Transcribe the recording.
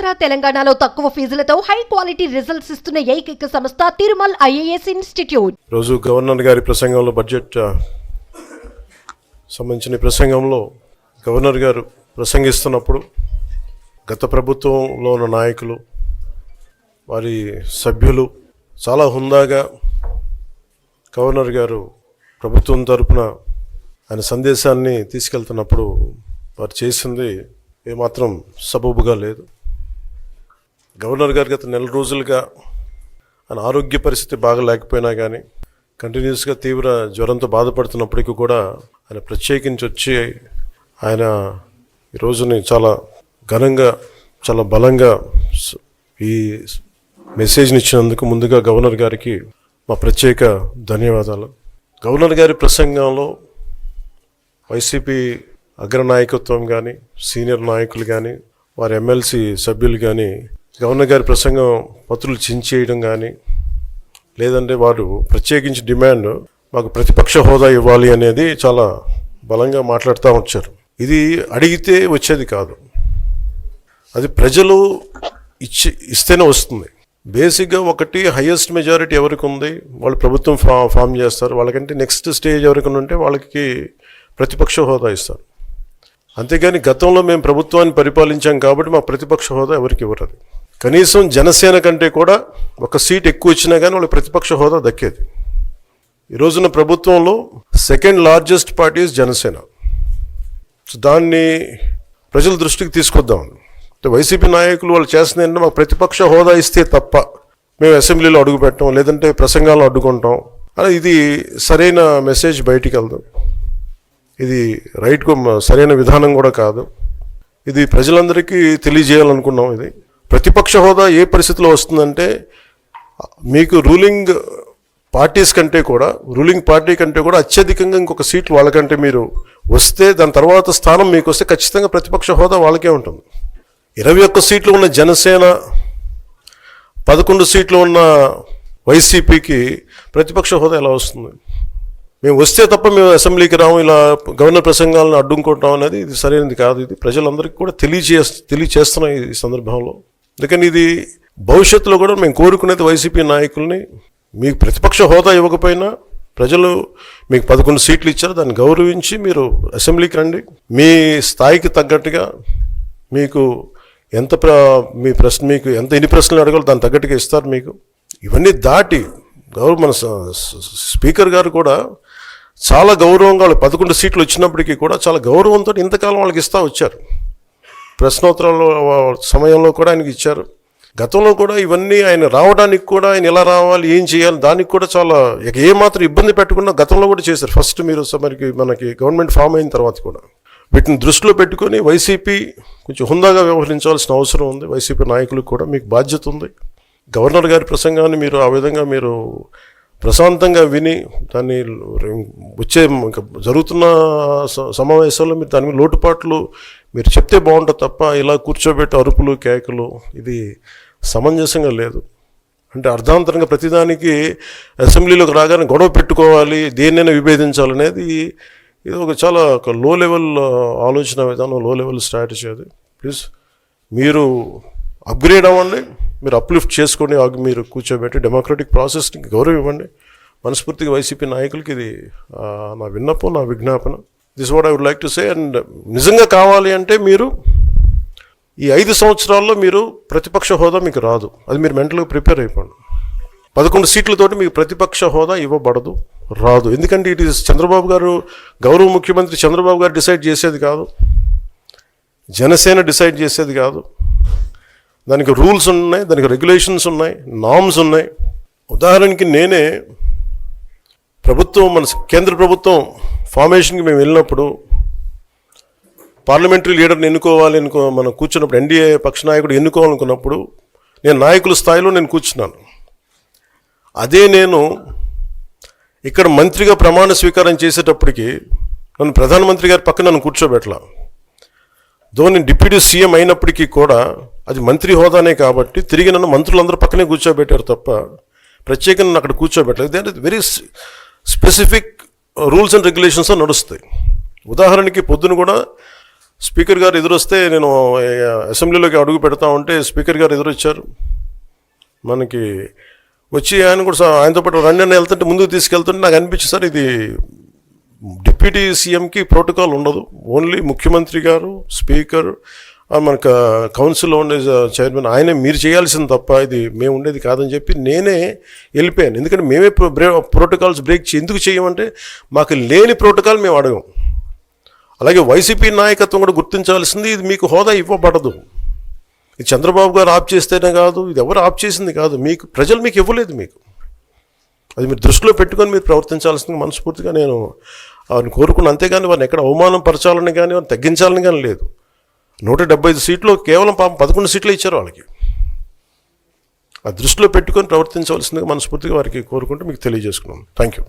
ఆంధ్ర తెలంగాణలో తక్కువ ఫీజులతో high quality results ఇస్తున్న ఏకైక సంస్థ తిరుమల్ ఐఏఎస్ ఇన్స్టిట్యూట్. రోజు గవర్నర్ గారి ప్రసంగంలో బడ్జెట్ సంబంధించిన ప్రసంగంలో గవర్నర్ గారు ప్రసంగిస్తున్నప్పుడు గత ప్రభుత్వంలో ఉన్న నాయకులు వారి సభ్యులు చాలా హుందాగా గవర్నర్ గారు ప్రభుత్వం తరపున ఆయన సందేశాన్ని తీసుకెళ్తున్నప్పుడు వారు చేసింది ఏమాత్రం సబబుగా లేదు. గవర్నర్ గారు గత నెల రోజులుగా ఆయన ఆరోగ్య పరిస్థితి బాగా లేకపోయినా కానీ కంటిన్యూస్గా తీవ్ర జ్వరంతో బాధపడుతున్నప్పటికీ కూడా ఆయన ప్రత్యేకించి వచ్చి ఆయన ఈ రోజుని చాలా ఘనంగా చాలా బలంగా ఈ మెసేజ్ని ఇచ్చినందుకు ముందుగా గవర్నర్ గారికి మా ప్రత్యేక ధన్యవాదాలు. గవర్నర్ గారి ప్రసంగంలో వైసీపీ అగ్రనాయకత్వం కానీ సీనియర్ నాయకులు కానీ వారి ఎమ్మెల్సీ సభ్యులు కానీ గవర్నర్ గారి ప్రసంగం పత్రులు చించేయడం కానీ లేదంటే వారు ప్రత్యేకించి డిమాండ్ మాకు ప్రతిపక్ష హోదా ఇవ్వాలి అనేది చాలా బలంగా మాట్లాడుతూ వచ్చారు. ఇది అడిగితే వచ్చేది కాదు, అది ప్రజలు ఇస్తేనే వస్తుంది. బేసిక్గా ఒకటి హైయెస్ట్ మెజారిటీ ఎవరికి ఉంది వాళ్ళు ప్రభుత్వం ఫామ్ చేస్తారు, వాళ్ళకంటే నెక్స్ట్ స్టేజ్ ఎవరికి ఉంటే వాళ్ళకి ప్రతిపక్ష హోదా ఇస్తారు. అంతేగాని గతంలో మేము ప్రభుత్వాన్ని పరిపాలించాం కాబట్టి మా ప్రతిపక్ష హోదా ఎవరికి ఇవ్వరు. కనీసం జనసేన కంటే కూడా ఒక సీట్ ఎక్కువ ఇచ్చినా కానీ వాళ్ళకి ప్రతిపక్ష హోదా దక్కేది. ఈ రోజున ప్రభుత్వంలో second largest party Janasena. So దాన్ని ప్రజల దృష్టికి తీసుకొద్దాం. వైసీపీ నాయకులు వాళ్ళు చేస్తుంది ఏంటంటే మాకు ప్రతిపక్ష హోదా ఇస్తే తప్ప మేము అసెంబ్లీలో అడుగు పెట్టాం లేదంటే ప్రసంగాల్లో అడ్డుకుంటాం అని, ఇది సరైన మెసేజ్ బయటికి వెళ్దాం. ఇది రైట్కు సరైన విధానం కూడా కాదు. ఇది ప్రజలందరికీ తెలియజేయాలనుకున్నాం. ఇది ప్రతిపక్ష హోదా ఏ పరిస్థితిలో వస్తుందంటే మీకు రూలింగ్ పార్టీ కంటే కూడా అత్యధికంగా ఇంకొక సీట్లు వాళ్ళకంటే మీరు వస్తే దాని తర్వాత స్థానం మీకు వస్తే ఖచ్చితంగా ప్రతిపక్ష హోదా వాళ్ళకే ఉంటుంది. 21 సీట్లు ఉన్న జనసేన 11 సీట్లు ఉన్న వైసీపీకి ప్రతిపక్ష హోదా ఎలా వస్తుంది? మేము వస్తే తప్ప మేము అసెంబ్లీకి రాము, ఇలా గవర్నర్ ప్రసంగాలను అడ్డుకుంటాం అనేది ఇది సరైనది కాదు. ఇది ప్రజలందరికీ కూడా తెలియచేస్తున్నాం ఈ సందర్భంలో. అందుకని ఇది భవిష్యత్తులో కూడా మేము కోరుకునేది వైసీపీ నాయకుల్ని, మీకు ప్రతిపక్ష హోదా ఇవ్వకపోయినా ప్రజలు మీకు 11 సీట్లు ఇచ్చారు, దాన్ని గౌరవించి మీరు అసెంబ్లీకి రండి. మీ స్థాయికి తగ్గట్టుగా మీకు మీకు ఎన్ని ప్రశ్నలు అడగాలో దాన్ని తగ్గట్టుగా ఇస్తారు మీకు. ఇవన్నీ దాటి మన స్పీకర్ గారు కూడా చాలా గౌరవంగా వాళ్ళు 11 సీట్లు వచ్చినప్పటికీ కూడా చాలా గౌరవంతో ఇంతకాలం వాళ్ళకి ఇస్తూ వచ్చారు. ప్రశ్నోత్తరాల సమయంలో కూడా ఆయనకి ఇచ్చారు. గతంలో కూడా ఇవన్నీ ఆయన రావడానికి కూడా ఆయన ఎలా రావాలి ఏం చేయాలి దానికి కూడా చాలా ఏమాత్రం ఇబ్బంది పెట్టకుండా గతంలో కూడా చేశారు. ఫస్ట్ మీరు మనకి గవర్నమెంట్ ఫామ్ అయిన తర్వాత కూడా వీటిని దృష్టిలో పెట్టుకొని వైసీపీ కొంచెం హుందాగా వ్యవహరించాల్సిన అవసరం ఉంది. వైసీపీ నాయకులకు కూడా మీకు బాధ్యత ఉంది. గవర్నర్ గారి ప్రసంగాన్ని మీరు ఆ విధంగా మీరు ప్రశాంతంగా విని దాన్ని వచ్చే జరుగుతున్న సమావేశాల్లో మీరు దాని మీద లోటుపాట్లు మీరు చెప్తే బాగుంటుంది తప్ప ఇలా కూర్చోబెట్టి అరుపులు కేకలు ఇది సమంజసంగా లేదు. అంటే అర్ధాంతరంగా ప్రతిదానికి అసెంబ్లీలోకి రాగానే గొడవ పెట్టుకోవాలి, దేన్నైనా విభేదించాలనేది ఇది చాలా లో లెవెల్ ఆలోచన విధానం, లో లెవెల్ స్ట్రాటజీ. అది ప్లీజ్ మీరు అప్గ్రేడ్ అవ్వండి, మీరు అప్లిఫ్ట్ చేసుకొని మీరు కూర్చోబెట్టి డెమోక్రటిక్ ప్రాసెస్కి గౌరవం ఇవ్వండి. మనస్ఫూర్తిగా వైసీపీ నాయకులకి ఇది నా విన్నపం, నా విజ్ఞాపన. This what I would like to say. And నిజంగా కావాలి అంటే మీరు ఈ 5 సంవత్సరాల్లో మీరు ప్రతిపక్ష హోదా మీకు రాదు, అది మీరు మెంటల్గా ప్రిపేర్ అయిపోండి. 11 సీట్లతోటి మీకు ప్రతిపక్ష హోదా ఇవ్వబడదు, రాదు. ఎందుకంటే ఇట్ ఈస్ చంద్రబాబు గారు, గౌరవ ముఖ్యమంత్రి చంద్రబాబు గారు డిసైడ్ చేసేది కాదు, జనసేన డిసైడ్ చేసేది కాదు. దానికి రూల్స్ ఉన్నాయి, దానికి రెగ్యులేషన్స్ ఉన్నాయి, నామ్స్ ఉన్నాయి. ఉదాహరణకి నేనే మన కేంద్ర ప్రభుత్వం ఫార్మేషన్కి మేము వెళ్ళినప్పుడు పార్లమెంటరీ లీడర్ని మనం కూర్చున్నప్పుడు ఎన్డీఏ పక్ష నాయకుడు ఎన్నుకోవాలనుకున్నప్పుడు నేను నాయకుల స్థాయిలో నేను కూర్చున్నాను. అదే నేను ఇక్కడ మంత్రిగా ప్రమాణ స్వీకారం చేసేటప్పటికి నన్ను ప్రధానమంత్రి గారి పక్కన నన్ను కూర్చోబెట్టలా. నేను డిప్యూటీ సీఎం అయినప్పటికీ కూడా అది మంత్రి హోదానే కాబట్టి తిరిగి నన్ను మంత్రులందరూ పక్కనే కూర్చోబెట్టారు తప్ప ప్రత్యేకంగా నన్ను అక్కడ కూర్చోబెట్టలేదు. అంటే very specific rules and regulations నడుస్తాయి. ఉదాహరణకి పొద్దున కూడా స్పీకర్ గారు ఎదురొస్తే నేను అసెంబ్లీలోకి అడుగు పెడతా ఉంటే స్పీకర్ గారు ఎదురొచ్చారు. మనకి వచ్చి ఆయన కూడా ఆయనతో పాటు రండి అని వెళ్తుంటే ముందుకు తీసుకెళ్తుంటే నాకు అనిపించింది, సార్ ఇది డిప్యూటీ సీఎంకి ప్రోటోకాల్ ఉండదు, ఓన్లీ ముఖ్యమంత్రి గారు, స్పీకర్, మనకు కౌన్సిల్లో ఉండే చైర్మన్ ఆయనే మీరు చేయాల్సింది తప్ప ఇది మేము ఉండేది కాదని చెప్పి నేనే వెళ్ళిపోయాను. ఎందుకంటే మేమే ప్రోటోకాల్స్ బ్రేక్ ఎందుకు చేయమంటే మాకు లేని ప్రోటోకాల్ మేము అడగం. అలాగే వైసీపీ నాయకత్వం కూడా గుర్తించాల్సింది, ఇది మీకు హోదా ఇవ్వబడదు. ఇది చంద్రబాబు గారు ఆప్ చేస్తేనే కాదు, ఇది ఎవరు ఆప్ చేసింది కాదు, మీకు ప్రజలు మీకు ఇవ్వలేదు. మీకు అది మీరు దృష్టిలో పెట్టుకొని మీరు ప్రవర్తించాల్సింది మనస్ఫూర్తిగా నేను వారిని కోరుకున్నాను. అంతేగాని వారిని ఎక్కడ అవమానం పరచాలని కానీ వారిని తగ్గించాలని కానీ లేదు. 175 సీట్లు కేవలం పాపం 11 సీట్లు ఇచ్చారు వాళ్ళకి. ఆ దృష్టిలో పెట్టుకొని ప్రవర్తించవలసిందిగా మనస్ఫూర్తిగా వారికి కోరుకుంటూ మీకు తెలియజేసుకున్నాను. Thank you.